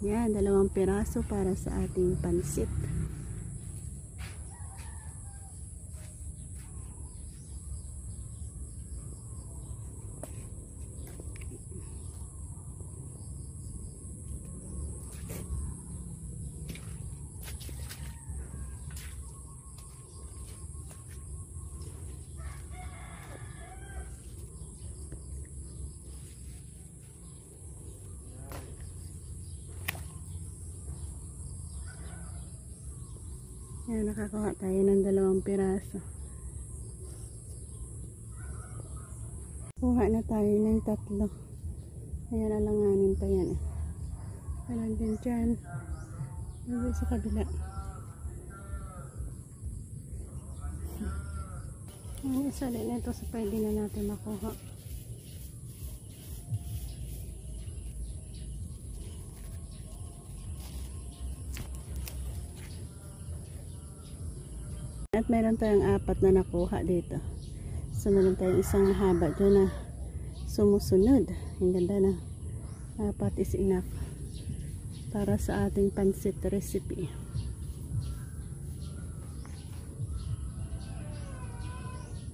Yan, 2 piraso para sa ating pansit. Ayan, nakakuha tayo ng 2 piraso. Kuha na tayo ng 3. Ayan, alanganin pa yan. Ayan din dyan. Ayan sa kabila. Ayan, isa din ito sa pwede na natin makuha. At meron tayong 4 na nakuha dito. So meron tayong isang mahaba dyan na sumusunod. Ang ganda na. 4 is enough para sa ating pansit recipe.